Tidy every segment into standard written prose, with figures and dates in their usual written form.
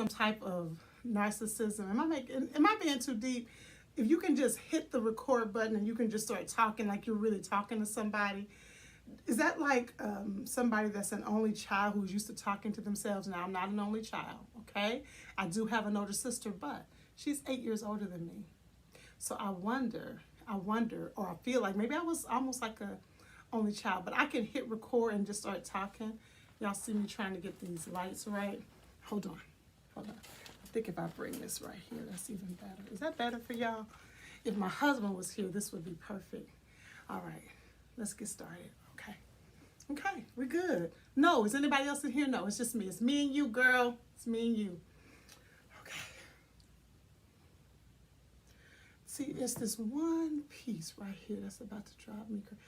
some type of narcissism. Am I being too deep? If you can just hit the record button and you can just start talking like you're really talking to somebody, is that like somebody that's an only child who's used to talking to themselves? Now, I'm not an only child, okay? I do have an older sister, but she's 8 years older than me. So I wonder, or I feel like maybe I was almost like a only child, but I can hit record and just start talking. Y'all see me trying to get these lights right? Hold on. I think if I bring this right here, that's even better. Is that better for y'all? If my husband was here, this would be perfect. All right, let's get started. Okay, we're good. No, is anybody else in here? No, it's just me. It's me and you, girl. It's me and you. Okay. See, it's this one piece right here that's about to drive me crazy.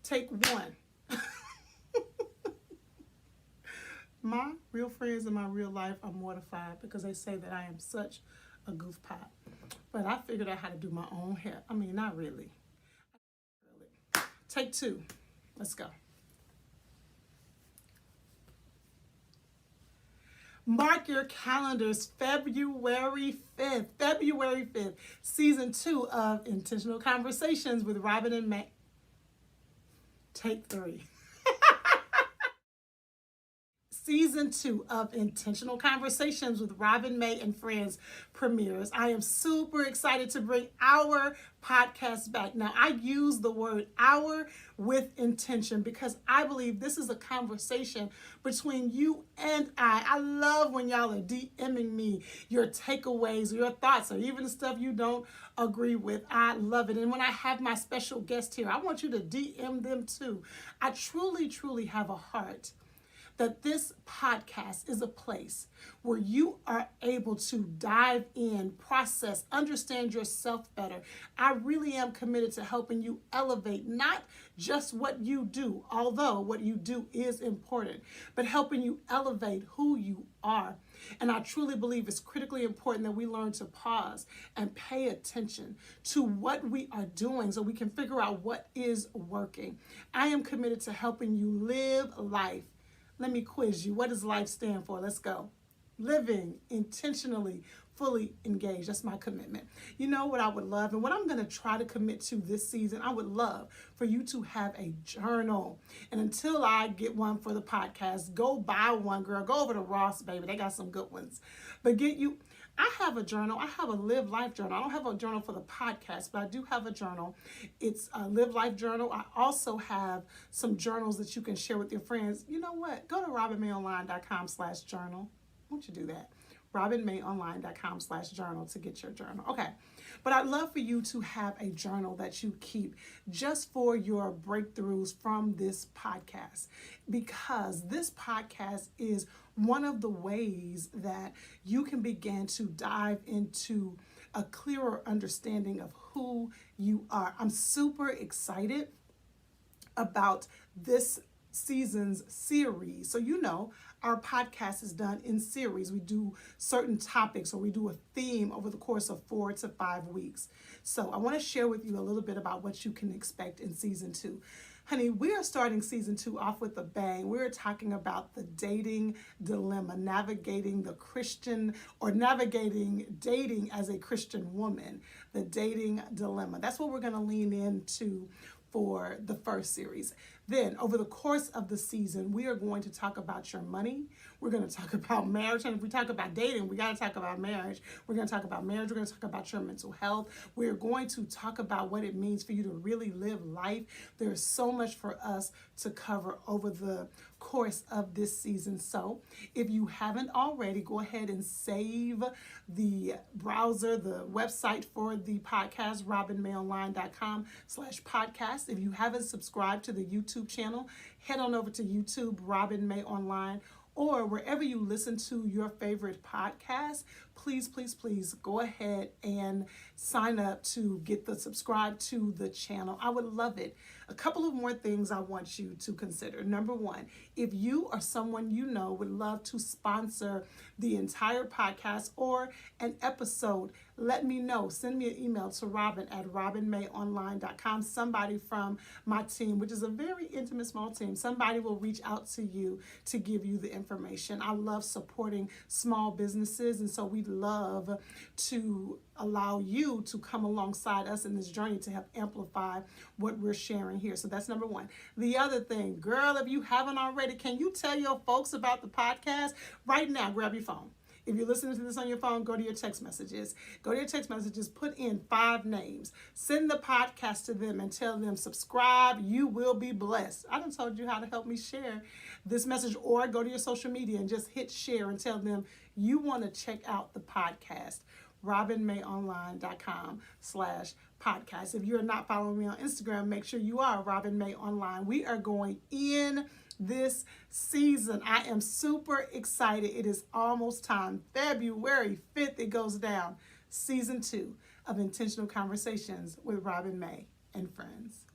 Take one. My real friends in my real life are mortified because they say that I am such a goofpot. But I figured out how to do my own hair. I mean, not really. Take two. Let's go. Mark your calendars, February 5th, season 2 of Intentional Conversations with Robin and May. Take 3. Season 2 of Intentional Conversations with Robin, May, and Friends premieres. I am super excited to bring our podcast back. Now, I use the word our with intention because I believe this is a conversation between you and I. I love when y'all are DMing me your takeaways, your thoughts, or even the stuff you don't agree with. I love it. And when I have my special guest here, I want you to DM them too. I truly, truly have a heart that this podcast is a place where you are able to dive in, process, understand yourself better. I really am committed to helping you elevate not just what you do, although what you do is important, but helping you elevate who you are. And I truly believe it's critically important that we learn to pause and pay attention to what we are doing so we can figure out what is working. I am committed to helping you live life. Let me quiz you. What does life stand for? Let's go. Living intentionally, fully engaged. That's my commitment. You know what I would love and what I'm going to try to commit to this season? I would love for you to have a journal. And until I get one for the podcast, go buy one, girl. Go over to Ross, baby. They got some good ones. But I have a journal. I have a Live Life journal. I don't have a journal for the podcast, but I do have a journal. It's a Live Life journal. I also have some journals that you can share with your friends. You know what? Go to robinmayonline.com/journal. Won't you do that? robinmayonline.com/journal to get your journal. Okay. But I'd love for you to have a journal that you keep just for your breakthroughs from this podcast, because this podcast is one of the ways that you can begin to dive into a clearer understanding of who you are. I'm super excited about this season's series. So our podcast is done in series. We do certain topics or we do a theme over the course of 4 to 5 weeks. So I want to share with you a little bit about what you can expect in season 2. Honey, we are starting season 2 off with a bang. We're talking about the dating dilemma, navigating dating as a Christian woman, the dating dilemma. That's what we're going to lean into for the first series. Then over the course of the season, we are going to talk about your money. We're going to talk about marriage. And if we talk about dating, we got to talk about marriage. We're going to talk about marriage. We're going to talk about your mental health. We're going to talk about what it means for you to really live life. There's so much for us to cover over the course of this season. So if you haven't already, go ahead and save the browser, the website for the podcast, robinmayonline.com/podcast. If you haven't subscribed to the YouTube channel, head on over to YouTube, Robin May Online, or wherever you listen to your favorite podcast. Please, please, please go ahead and sign up to subscribe to the channel. I would love it. A couple of more things I want you to consider. Number one, if you or someone you know would love to sponsor the entire podcast or an episode, let me know. Send me an email to robin@robinmayonline.com. Somebody from my team, which is a very intimate small team, somebody will reach out to you to give you the information. I love supporting small businesses, and so we'd love to allow you to come alongside us in this journey to help amplify what we're sharing here. So that's number one. The other thing, girl, if you haven't already, can you tell your folks about the podcast? Right now, grab your phone. If you're listening to this on your phone, go to your text messages. Go to your text messages, put in 5 names. Send the podcast to them and tell them, subscribe, you will be blessed. I done told you how to help me share this message, or go to your social media and just hit share and tell them you want to check out the podcast. robinmayonline.com/podcast. If you're not following me on Instagram, make sure you are Robin May Online. We are going in this season. I am super excited. It is almost time. February 5th, it goes down. Season 2 of Intentional Conversations with Robin May and Friends.